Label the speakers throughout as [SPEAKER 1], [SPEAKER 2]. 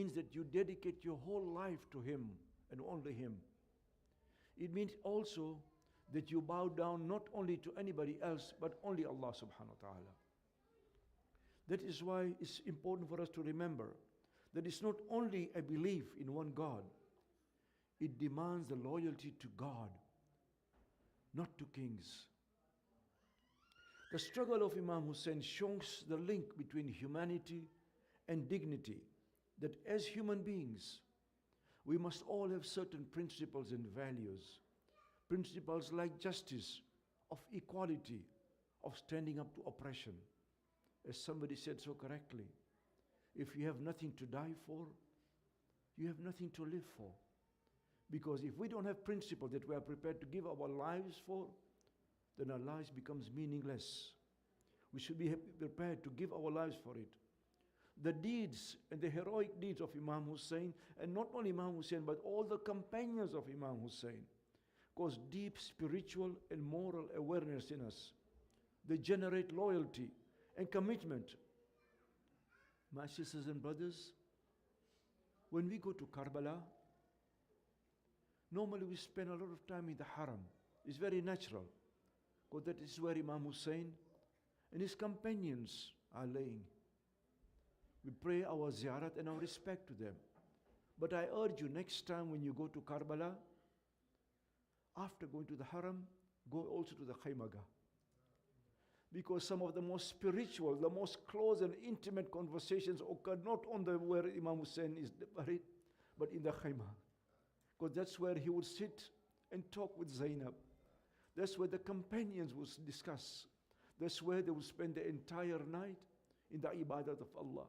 [SPEAKER 1] means that you dedicate your whole life to Him and only Him. It means also that you bow down not only to anybody else, but only Allah subhanahu wa ta'ala. That is why it's important for us to remember that it's not only a belief in one God, it demands the loyalty to God, not to kings. The struggle of Imam Hussein shows the link between humanity and dignity, that as human beings, we must all have certain principles and values. Principles like justice, of equality, of standing up to oppression. As somebody said so correctly, if you have nothing to die for, you have nothing to live for. Because if we don't have principles that we are prepared to give our lives for, then our lives becomes meaningless. We should be prepared to give our lives for it. The deeds and the heroic deeds of Imam Hussein, and not only Imam Hussein, but all the companions of Imam Hussein, cause deep spiritual and moral awareness in us. They generate loyalty and commitment. My sisters and brothers, when we go to Karbala, normally we spend a lot of time in the Haram. It's very natural, because that is where Imam Hussein and his companions are laying. We pray our ziyarat and our respect to them. But I urge you, next time when you go to Karbala, after going to the Haram, go also to the Khaymaga. Because some of the most spiritual, the most close and intimate conversations occur not on the where Imam Hussein is buried, but in the Khayma. Because that's where he would sit and talk with Zainab. That's where the companions would discuss. That's where they would spend the entire night in the ibadat of Allah.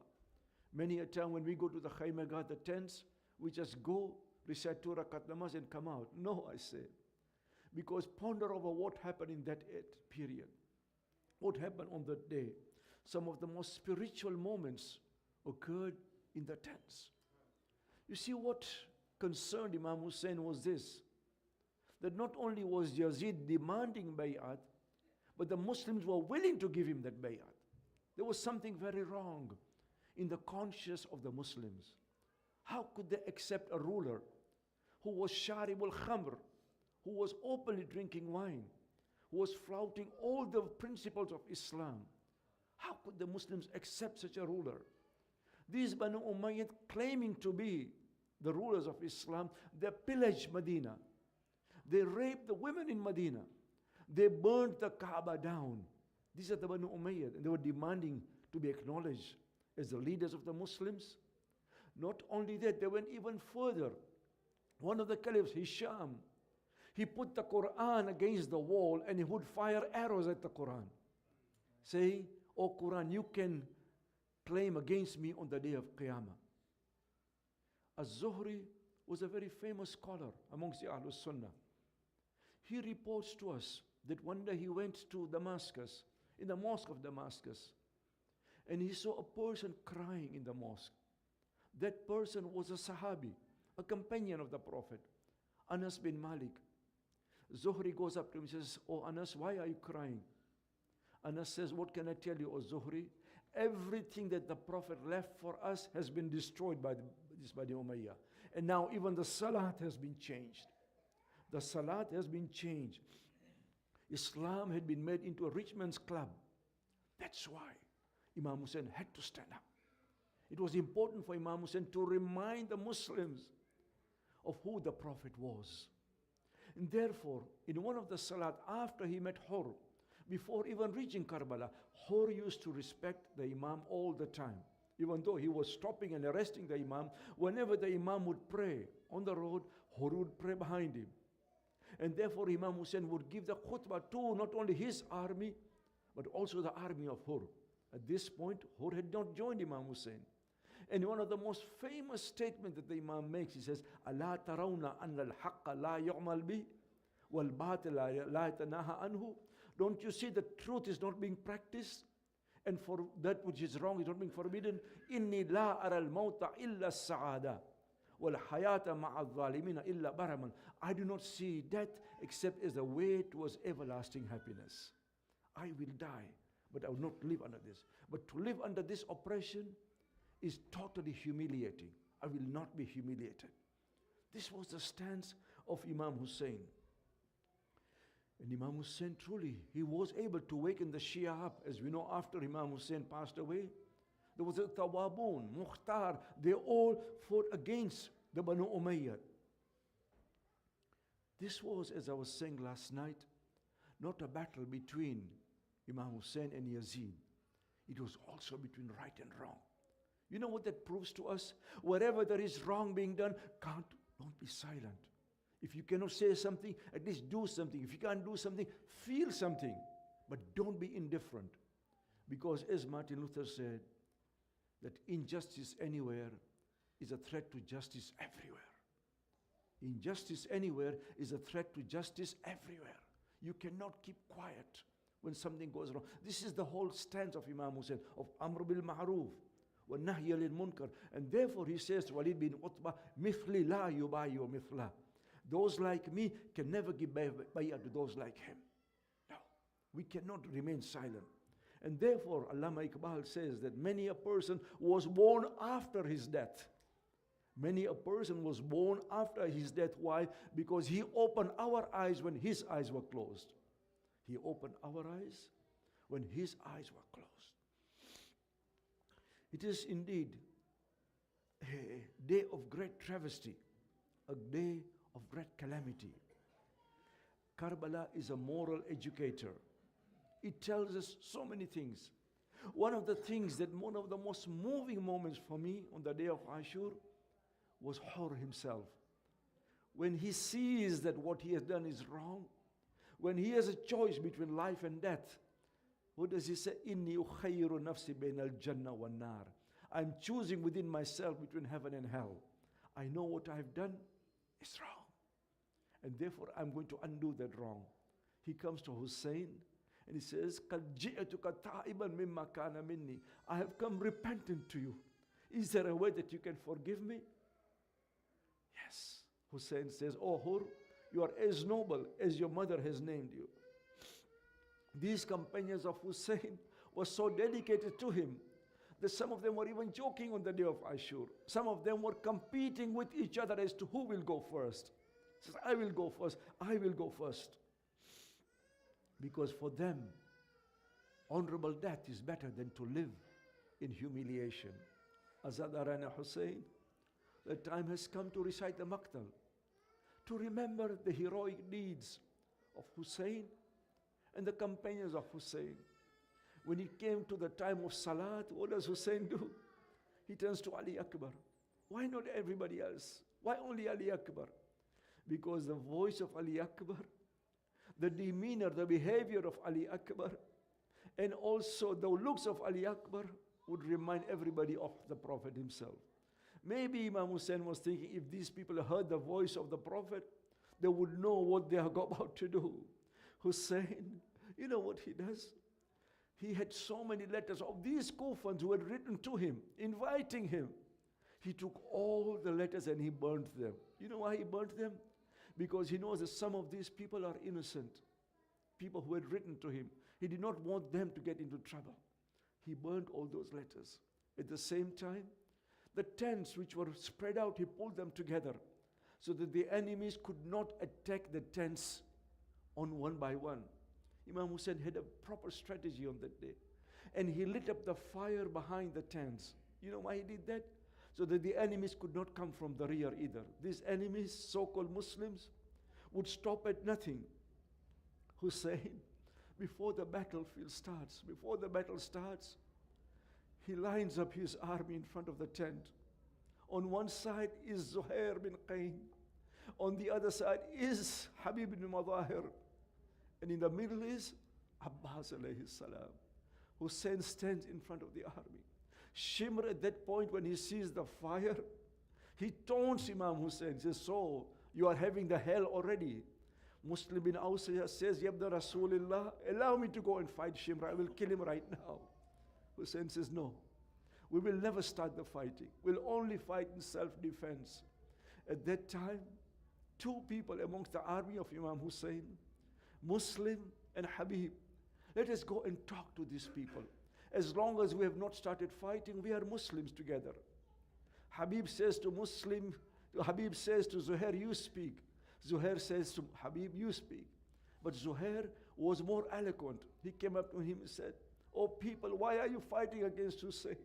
[SPEAKER 1] Many a time when we go to the Khaymaga, the tents, we just go, recite 2 rakat namaz and come out. No, I say. Because ponder over what happened in that period. What happened on that day. Some of the most spiritual moments occurred in the tents. You see, what concerned Imam Hussein was this, that not only was Yazid demanding bay'at, but the Muslims were willing to give him that bay'at. There was something very wrong in the conscience of the Muslims. How could they accept a ruler who was sharib al-khamr, who was openly drinking wine, who was flouting all the principles of Islam? How could the Muslims accept such a ruler? These Banu Umayyad, claiming to be the rulers of Islam, they pillaged Medina. They raped the women in Medina. They burned the Kaaba down. These are the Banu Umayyad, and they were demanding to be acknowledged as the leaders of the Muslims. Not only that, they went even further. One of the caliphs, Hisham, he put the Quran against the wall and he would fire arrows at the Quran, saying, "O Quran, you can claim against me on the day of Qiyamah." Az-Zuhri was a very famous scholar amongst the Ahlul Sunnah. He reports to us that one day he went to Damascus, in the mosque of Damascus, and he saw a person crying in the mosque. That person was a Sahabi, a companion of the Prophet, Anas bin Malik. Zuhri goes up to him and says, "Oh Anas, why are you crying?" Anas says, "What can I tell you, O Zuhri? Everything that the Prophet left for us has been destroyed by this Bani Umayyah. And now even the Salat has been changed. The Salat has been changed. Islam had been made into a rich man's club." That's why Imam Hussein had to stand up. It was important for Imam Hussein to remind the Muslims of who the Prophet was. And therefore, in one of the Salat, after he met Hur, before even reaching Karbala, Hur used to respect the Imam all the time. Even though he was stopping and arresting the Imam, whenever the Imam would pray on the road, Hur would pray behind him. And therefore Imam Hussein would give the khutbah to not only his army, but also the army of Hur. At this point, Hur had not joined Imam Hussein. And one of the most famous statements that the Imam makes, he says, "Ala tarawna anna al-haqqa la yu'mal bi, wal batil la yatanaha anhu." Don't you see the truth is not being practiced? And for that which is wrong is not being forbidden. Inni la ara al-mawta illa as-sa'ada, wal hayata ma'a al-zalimina illa baraman. I do not see death except as a way towards everlasting happiness. I will die, but I will not live under this. But to live under this oppression is totally humiliating. I will not be humiliated. This was the stance of Imam Hussein. And Imam Hussein truly, he was able to waken the Shia up. As we know, after Imam Hussein passed away, there was a Tawabun, Mukhtar. They all fought against the Banu Umayyad. This was, as I was saying last night, not a battle between Imam Hussein and Yazid. It was also between right and wrong. You know what that proves to us? Wherever there is wrong being done, don't be silent. If you cannot say something, at least do something. If you can't do something, feel something. But don't be indifferent. Because as Martin Luther said, that injustice anywhere is a threat to justice everywhere. Injustice anywhere is a threat to justice everywhere. You cannot keep quiet when something goes wrong. This is the whole stance of Imam Hussein, of Amr bil Ma'ruf, wa Nahy lil Munkar. And therefore he says to Walid bin Utbah, Mithli la yubayu mithla. Those like me can never give bay'ah to those like him. No, we cannot remain silent. And therefore, Allama Iqbal says that many a person was born after his death. Many a person was born after his death. Why? Because he opened our eyes when his eyes were closed. He opened our eyes when his eyes were closed. It is indeed a day of great travesty, a day of great calamity. Karbala is a moral educator. It tells us so many things. One of the things that one of the most moving moments for me on the day of Ashur was Hur himself. When he sees that what he has done is wrong, when he has a choice between life and death, what does he say? Inni ukhayyiru nafsi bain al-jannah wan nar. I'm choosing within myself between heaven and hell. I know what I've done is wrong. And therefore I'm going to undo that wrong. He comes to Hussein and he says, قَدْ جِئْتُكَ تَائِبًا مِمَّا كَانَ مِنِّي. I have come repentant to you. Is there a way that you can forgive me? Yes. Hussein says, Oh Hur, you are as noble as your mother has named you. These companions of Hussein were so dedicated to him that some of them were even joking on the day of Ashur. Some of them were competing with each other as to who will go first. He says, I will go first, I will go first. Because for them, honorable death is better than to live in humiliation. Azadarana Hussein, the time has come to recite the Maqtal, to remember the heroic deeds of Hussein and the companions of Hussein. When it came to the time of Salat, what does Hussein do? He turns to Ali Akbar. Why not everybody else? Why only Ali Akbar? Because the voice of Ali Akbar, the demeanor, the behavior of Ali Akbar, and also the looks of Ali Akbar would remind everybody of the Prophet himself. Maybe Imam Hussein was thinking, if these people heard the voice of the Prophet, they would know what they are about to do. Hussein, you know what he does? He had so many letters of these Kufans who had written to him, inviting him. He took all the letters and he burnt them. You know why he burnt them? Because he knows that some of these people are innocent. People who had written to him. He did not want them to get into trouble. He burned all those letters. At the same time, the tents which were spread out, he pulled them together so that the enemies could not attack the tents on one by one. Imam Hussein had a proper strategy on that day. And he lit up the fire behind the tents. You know why he did that? So that the enemies could not come from the rear either. These enemies, so-called Muslims, would stop at nothing. Hussein, before the battlefield starts, he lines up his army in front of the tent. On one side is Zuhair bin Qayn. On the other side is Habib bin Madahir. And in the middle is Abbas alayhi salam. Hussein stands in front of the army. Shimr at that point when he sees the fire, he taunts Imam Hussein. He says, so you are having the hell already. Muslim bin Awsiyah says, Yabda Rasulullah, allow me to go and fight Shimr. I will kill him right now. Hussein says, no, we will never start the fighting. We'll only fight in self-defense. At that time, two people amongst the army of Imam Hussein, Muslim and Habib, let us go and talk to these people. As long as we have not started fighting, we are Muslims together. Habib says to Zuhair, you speak. Zuhair says to Habib, you speak. But Zuhair was more eloquent. He came up to him and said, oh people, why are you fighting against Hussein?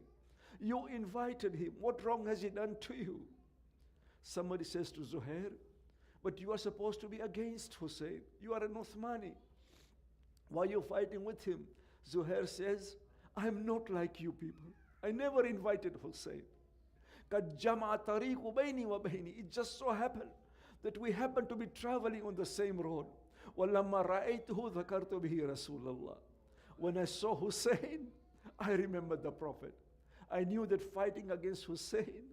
[SPEAKER 1] You invited him. What wrong has he done to you? Somebody says to Zuhair, but you are supposed to be against Hussein. You are an Uthmani. Why are you fighting with him? Zuhair says, I'm not like you people. I never invited Hussein. قَدْ جَمَعَ طَرِيقُ بَيْنِي وَبَيْنِي. It just so happened that we happened to be traveling on the same road. وَلَمَّا رَأَيْتُهُ ذَكَرْتُ بِهِ رَسُولَ اللَّهِ. When I saw Hussein, I remembered the Prophet. I knew that fighting against Hussein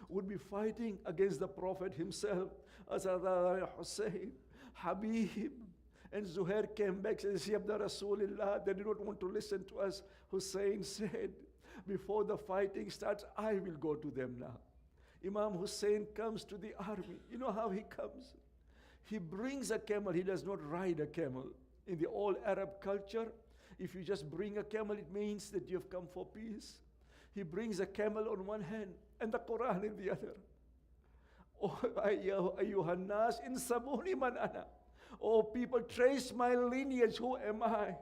[SPEAKER 1] would be fighting against the Prophet himself. Azadara Hussein, Habib. And Zuhair came back and said, Yabda Rasulullah, they did not want to listen to us. Hussein said, before the fighting starts, I will go to them now. Imam Hussein comes to the army. You know how he comes? He brings a camel. He does not ride a camel. In the old Arab culture, if you just bring a camel, it means that you have come for peace. He brings a camel on one hand and the Quran in the other. Oh, ayyuhan nas insabuni man ana. Oh, people, trace my lineage. Who am I?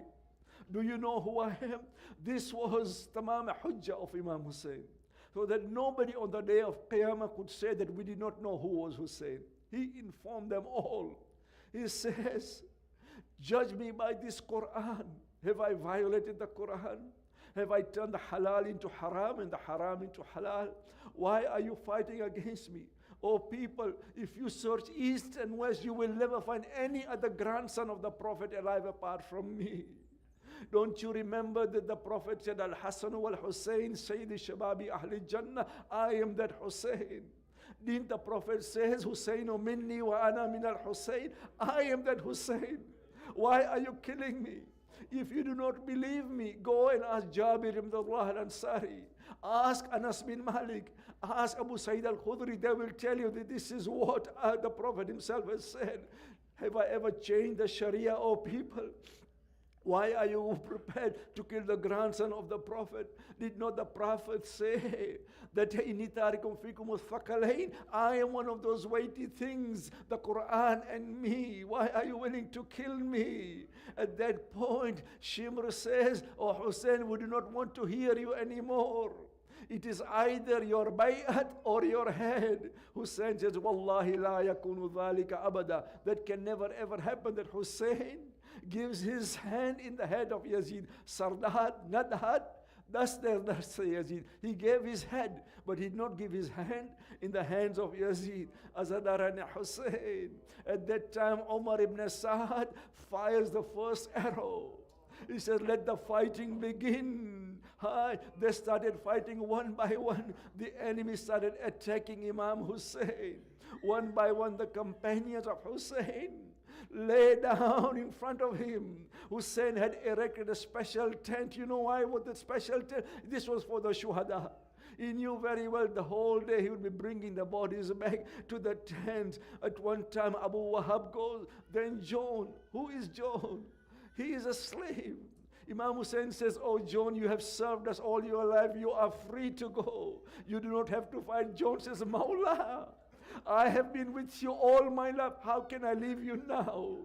[SPEAKER 1] Do you know who I am? This was tamam hujjah of Imam Hussein. So that nobody on the day of Qiyamah could say that we did not know who was Hussein. He informed them all. He says, judge me by this Quran. Have I violated the Quran? Have I turned the halal into haram and the haram into halal? Why are you fighting against me? Oh people, if you search east and west, you will never find any other grandson of the Prophet alive apart from me. Don't you remember that the Prophet said, Al-Hasan wal-Hussein, Sayyidi Shababi Ahli Jannah, I am that Hussein. Didn't the Prophet say, Husseinu minni wa ana min al-Hussein? I am that Hussein. Why are you killing me? If you do not believe me, go and ask Jabir ibn Abdullah al-Ansari. Ask Anas bin Malik. Ask Abu Sa'id al-Khudri. They will tell you that this is what the Prophet himself has said. Have I ever changed the Sharia, O people? Why are you prepared to kill the grandson of the Prophet? Did not the Prophet say that I am one of those weighty things, the Quran and me. Why are you willing to kill me? At that point, Shimr says, oh Hussein, we do not want to hear you anymore. It is either your bay'at or your head. Hussein says, Wallahi la yakunu dhalika abada. That can never ever happen, that Hussein gives his hand in the head of Yazid. Sardad, Nadhad, that's Yazid. He gave his head, but he did not give his hand in the hands of Yazid. Azadarani Hussein. At that time, Umar ibn Sa'ad fires the first arrow. He says, let the fighting begin. They started fighting one by one. The enemy started attacking Imam Hussein. One by one, the companions of Hussein lay down in front of him. Hussein had erected a special tent. You know why? What the special tent? This was for the shuhada. He knew very well the whole day he would be bringing the bodies back to the tent. At one time, Abu Wahab goes, then John. Who is John? He is a slave. Imam Hussein says, oh John, you have served us all your life. You are free to go. You do not have to fight. John says, Mawla, I have been with you all my life. How can I leave you now?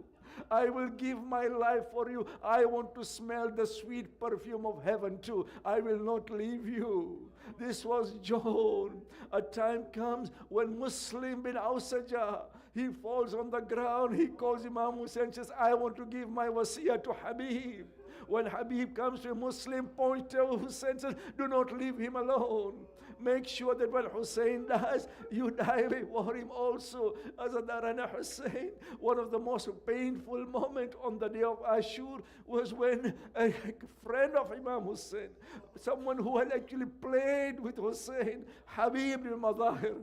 [SPEAKER 1] I will give my life for you. I want to smell the sweet perfume of heaven too. I will not leave you. This was John. A time comes when Muslim bin Awsaja, he falls on the ground. He calls Imam Hussein and says, I want to give my wasiyah to Habib. When Habib comes to a Muslim, point to Hussein, says, do not leave him alone. Make sure that when Hussein dies, you die before him also. Azadarana Hussein, one of the most painful moments on the day of Ashur was when a friend of Imam Hussein, someone who had actually played with Hussein, Habib bin Madahir.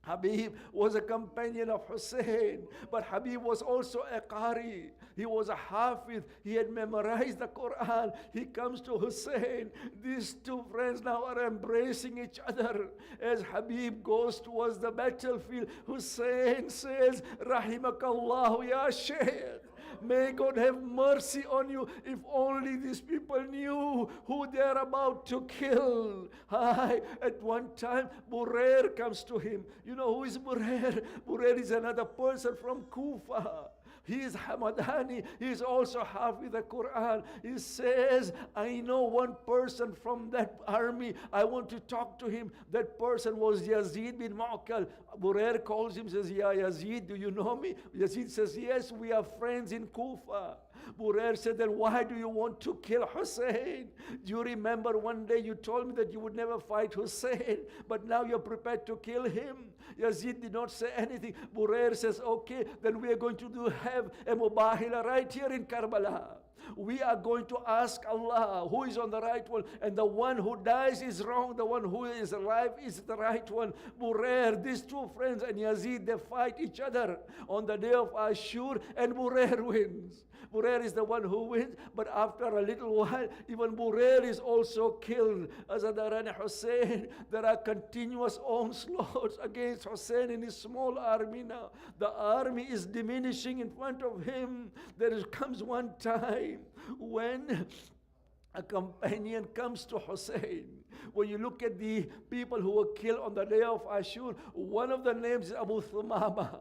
[SPEAKER 1] Habib was a companion of Hussein, but Habib was also a Qari. He was a Hafiz. He had memorized the Quran. He comes to Hussein. These two friends now are embracing each other. As Habib goes towards the battlefield, Hussein says, Rahimakallahu ya Shaykh. May God have mercy on you. If only these people knew who they are about to kill. At one time, Burair comes to him. You know who is Burair? Burair is another person from Kufa. He is Hamadani. He is also Hafiz the Quran. He says, I know one person from that army. I want to talk to him. That person was Yazid bin Mu'akkal. Burair calls him, says, Ya Yazid, do you know me? Yazid says, yes, we are friends in Kufa. Burair said, then why do you want to kill Hussein? Do you remember one day you told me that you would never fight Hussein, but now you're prepared to kill him? Yazid did not say anything. Burair says, okay, then we are going to have a mubahila right here in Karbala. We are going to ask Allah who is on the right one, and the one who dies is wrong, the one who is alive is the right one. Burair, these two friends and Yazid, they fight each other on the day of Ashur, and Burair wins. Burair is the one who wins, but after a little while, even Burair is also killed. Azadar and Hussein, there are continuous onslaughts against Hussein in his small army now. The army is diminishing in front of him. Comes one time when a companion comes to Hussein. When you look at the people who were killed on the day of Ashur, one of the names is Abu Thumama.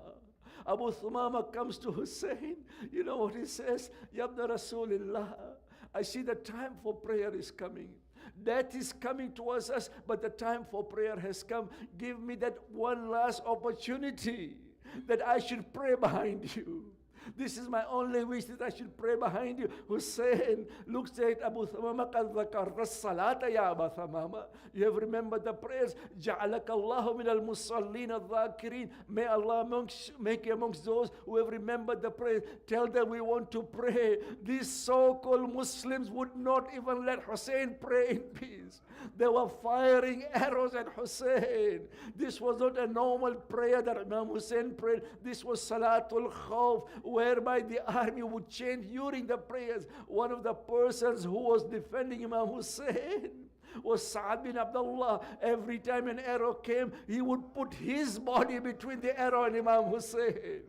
[SPEAKER 1] Abu Thumama comes to Hussein. You know what he says? Yabna Rasulillah, I see the time for prayer is coming. Death is coming towards us, but the time for prayer has come. Give me that one last opportunity that I should pray behind you. This is my only wish, that I should pray behind you. Hussein looks at Abu Thamama, قَدْ ذَكَرْتَ الصَّلَاةَ يَا أَبَا ثَمَامَ. You have remembered the prayers. جَعَلَكَ اللَّهُ مِنَ الْمُصَلِّينَ الذَّاكِرِينَ. May Allah make you amongst those who have remembered the prayers. Tell them we want to pray. These so-called Muslims would not even let Hussein pray in peace. They were firing arrows at Hussein. This was not a normal prayer that Imam Hussein prayed. This was Salatul Khawf, whereby the army would change during the prayers. One of the persons who was defending Imam Hussein was Sa'ad bin Abdullah. Every time an arrow came, he would put his body between the arrow and Imam Hussein.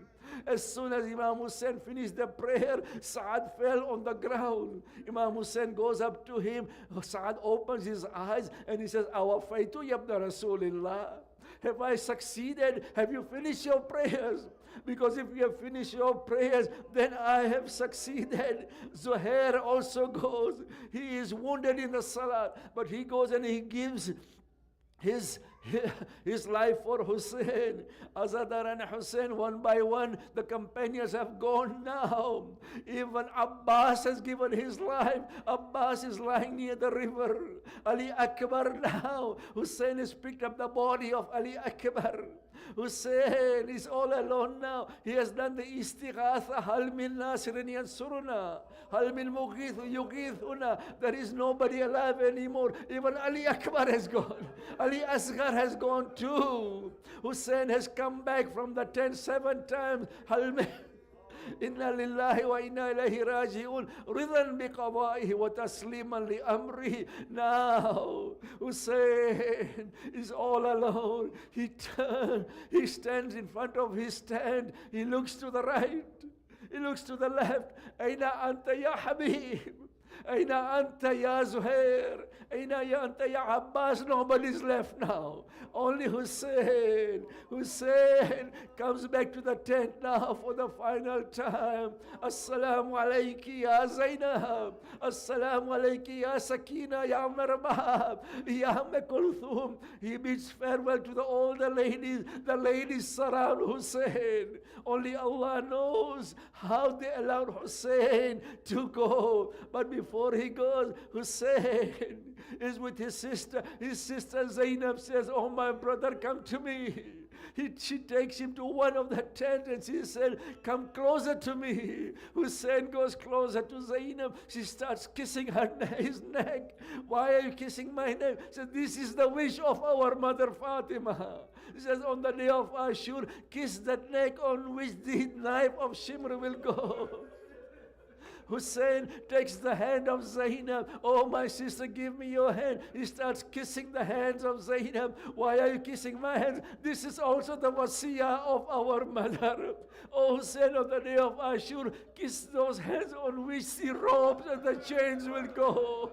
[SPEAKER 1] As soon as Imam Hussein finished the prayer, Sa'ad fell on the ground. Imam Hussein goes up to him. Sa'ad opens his eyes and he says, Awafaitu yabna Rasulillah. Have I succeeded? Have you finished your prayers? Because if you have finished your prayers, then I have succeeded. Zuhair also goes. He is wounded in the salat, but he goes and he gives his life for Hussein. Azadar and Hussein, one by one, the companions have gone now. Even Abbas has given his life. Abbas is lying near the river. Ali Akbar now. Hussein has picked up the body of Ali Akbar. Hussein is all alone now. He has done the istighatha. Hal min nasirin yansuruna. Hal min mughith yughithuna. There is nobody alive anymore. Even Ali Akbar has gone. Ali Asghar has gone too. Hussein has come back from the tent 7 times. Hal min Inna lillahi wa inna ilayhi raji'un. Ridhan biqada'ihi wa tasliman li amrihi. Now, Hussein is all alone. He stands in front of his stand. He looks to the right. He looks to the left. Aina anta ya Habib. Aina anta ya Zuhair. Aina ya anta ya Abbas. Nobody's left now. Only Hussein. Hussein comes back to the tent now for the final time. Assalamu alayki ya Zainab. Assalamu alayki ya Sakina ya Marbab. Ya Kulthum. He bids farewell to all the ladies. The ladies surround Hussein. Only Allah knows how they allowed Hussein to go. But before he goes, Hussein is with his sister. His sister Zainab says, oh my brother, come to me. She takes him to one of the tents and she said, come closer to me. Hussein goes closer to Zainab. She starts kissing his neck. Why are you kissing my neck? She says, this is the wish of our mother Fatima. She says, on the day of Ashur, kiss that neck on which the knife of Shimr will go. Hussein takes the hand of Zainab. Oh, my sister, give me your hand. He starts kissing the hands of Zainab. Why are you kissing my hands? This is also the wasiyah of our mother. Oh, Hussein, on the day of Ashur, kiss those hands on which the ropes and the chains will go.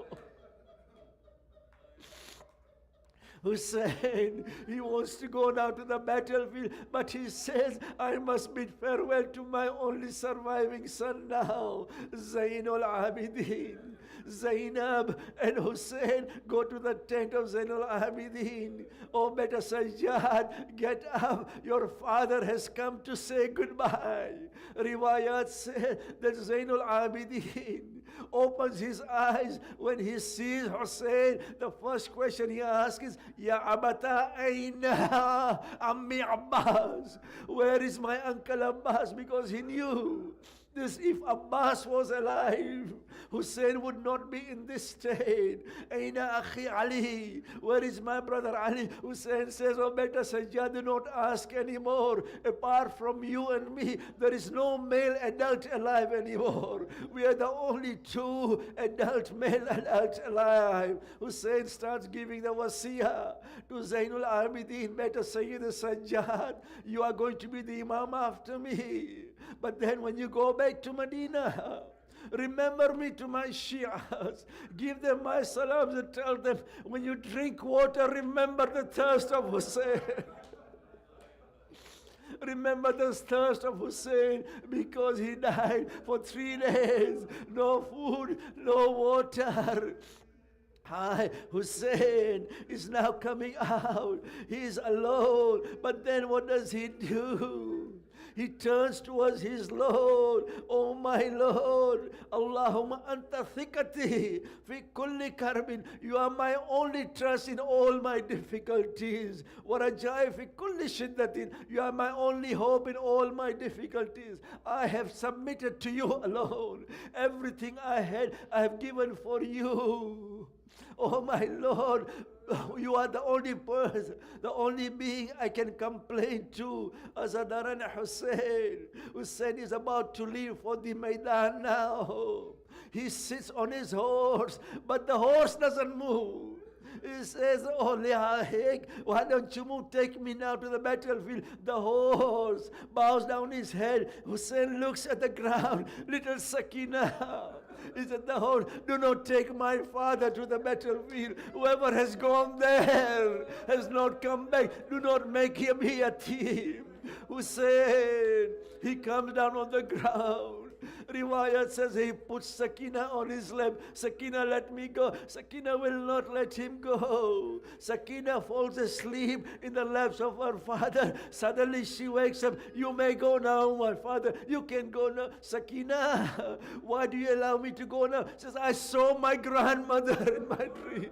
[SPEAKER 1] Hussein, he wants to go now to the battlefield, but he says, I must bid farewell to my only surviving son now, Zainul Abidin. Zainab and Hussein go to the tent of Zainul Abidin. Oh, better Sajjad, get up. Your father has come to say goodbye. Riwayat says that Zainul Abidin opens his eyes when he sees Hussein. The first question he asks is, Ya Abata Aina Ammi Abbas. Where is my uncle Abbas? Because he knew this, if Abbas was alive, Hussein would not be in this state. Aina Akhi Ali. Where is my brother Ali? Hussein says, oh, better Sajjad, do not ask anymore. Apart from you and me, there is no male adult alive anymore. We are the only two male adults alive. Hussein starts giving the wasiyah to Zainul Abidin. Better Sayyid Sajjad, you are going to be the Imam after me. But then when you go back to Medina, remember me to my Shias. Give them my salams and tell them, when you drink water, remember the thirst of Hussein. Remember the thirst of Hussein, because he died for 3 days. No food, no water. Hi, Hussein is now coming out. He is alone. But then what does he do? He turns towards his Lord. Oh my Lord, Allahumma anta thiqati fi kulli karbin. You are my only trust in all my difficulties. Wa rajai fi kulli shiddatin. You are my only hope in all my difficulties. I have submitted to you alone. Everything I had, I have given for you. Oh my Lord, you are the only person, the only being I can complain to. Azadaran Hussein. Hussein is about to leave for the Maidan now. He sits on his horse, but the horse doesn't move. He says, oh, Lihahik, why don't you move? Take me now to the battlefield. The horse bows down his head. Hussein looks at the ground. Little Sakina. He said, the horse, do not take my father to the battlefield. Whoever has gone there has not come back. Do not make him a thief. Hussein, he comes down on the ground. Riwayat says he puts Sakina on his lap. Sakina, let me go. Sakina will not let him go. Sakina falls asleep in the laps of her father. Suddenly she wakes up. You may go now, my father. You can go now. Sakina, why do you allow me to go now? She says, I saw my grandmother in my dream.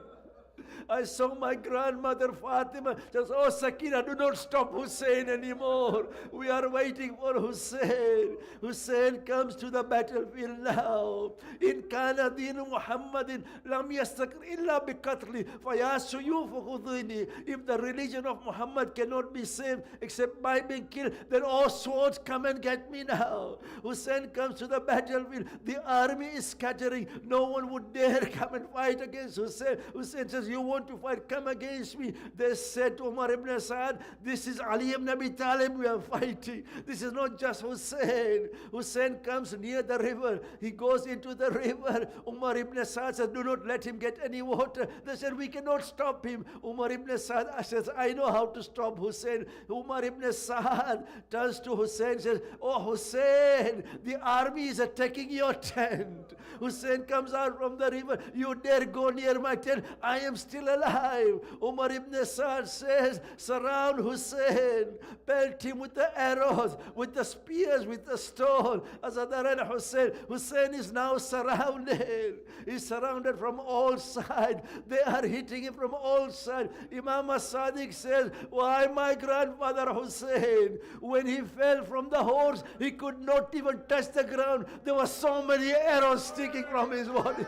[SPEAKER 1] I saw my grandmother Fatima. Says, oh Sakina, do not stop Hussein anymore. We are waiting for Hussein. Hussein comes to the battlefield now. In kana din Muhammadin lam yastakr illa bi qatli faya suyuf khudini. If the religion of Muhammad cannot be saved except by being killed, then all swords come and get me now. Hussein comes to the battlefield. The army is scattering. No one would dare come and fight against Hussein. Hussein says, you want to fight, come against me. They said to Umar ibn Sa'ad, this is Ali ibn Abi Talib we are fighting. This is not just Hussein. Hussein comes near the river. He goes into the river. Umar ibn Sa'ad says, do not let him get any water. They said, we cannot stop him. Umar ibn Sa'ad says, I know how to stop Hussein. Umar ibn Sa'ad turns to Hussein and says, oh Hussein, the army is attacking your tent. Hussein comes out from the river. You dare go near my tent? I am still alive. Umar ibn Sa'ad says, surround Hussein, pelt him with the arrows, with the spears, with the stone. Azadaran Hussein. Hussein is now surrounded. He's surrounded from all sides. They are hitting him from all sides. Imam as-Sadiq says, why my grandfather Hussein, when he fell from the horse, he could not even touch the ground. There were so many arrows sticking from his body.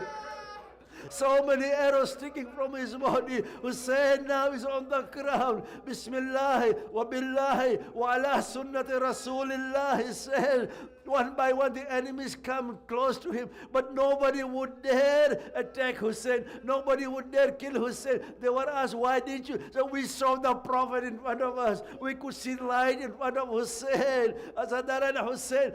[SPEAKER 1] So many arrows sticking from his body. Hussein now is on the ground. Bismillah wa billahi wa ala sunnati Rasulillah, he said. One by one the enemies come close to him, but nobody would dare attack Hussein. Nobody would dare kill Hussein. They were asked, why didn't you? So we saw the Prophet in front of us. We could see light in front of Hussein. Azadar and Hussein.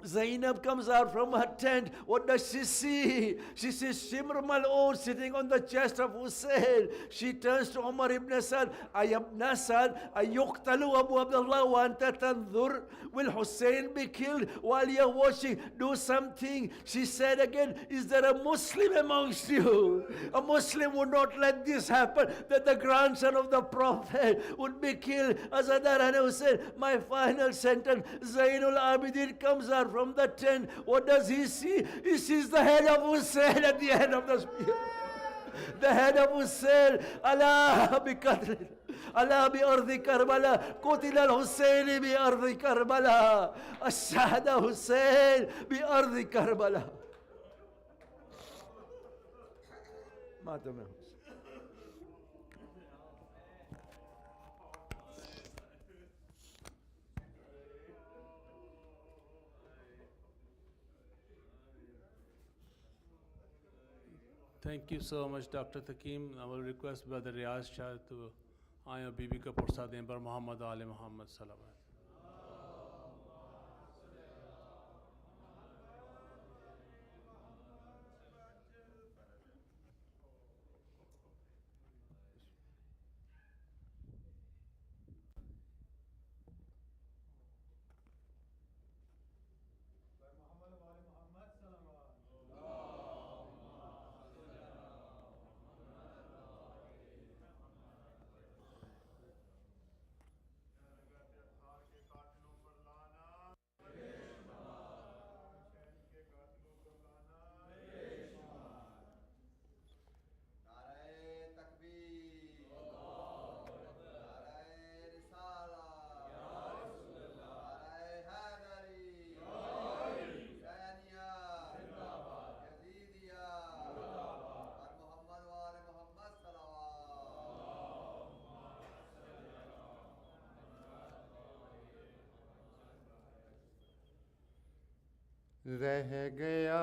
[SPEAKER 1] Zainab comes out from her tent. What does she see? She sees Shimr Mal'un sitting on the chest of Hussein. She turns to Umar ibn Asad. Ibn Asad, ayuqtalu Abu Abdullah wa anta tanzur. Will Hussein be killed while you're watching? Do something. She said again, is there a Muslim amongst you? A Muslim would not let this happen, that the grandson of the Prophet would be killed. Azadar and Hussein, my final sentence. Zainul Abidin comes out from the tent. What does he see? He sees the head of Hussein at the end of the spear. The head of Hussein. Allah bi qatl. Allah bi ardi Karbala. Qutil al-Hussein bi ardi Karbala. Ashhada Hussein bi ardi Karbala. Mata mein.
[SPEAKER 2] Thank you so much, Dr. Takim. I will request Brother Riaz Shah to Aya Bibi ka Pursa dein par Muhammad Ali Muhammad Salawat.
[SPEAKER 3] रह गया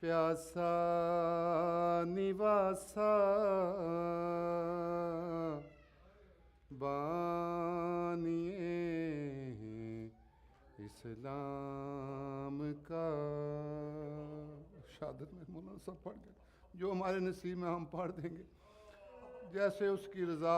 [SPEAKER 3] प्यासा निवासा बानिए इस्लाम का। शहादत में मौलाना सब पढ़ गए, जो हमारे नसीब में हम पढ़ देंगे, जैसे उसकी रज़ा।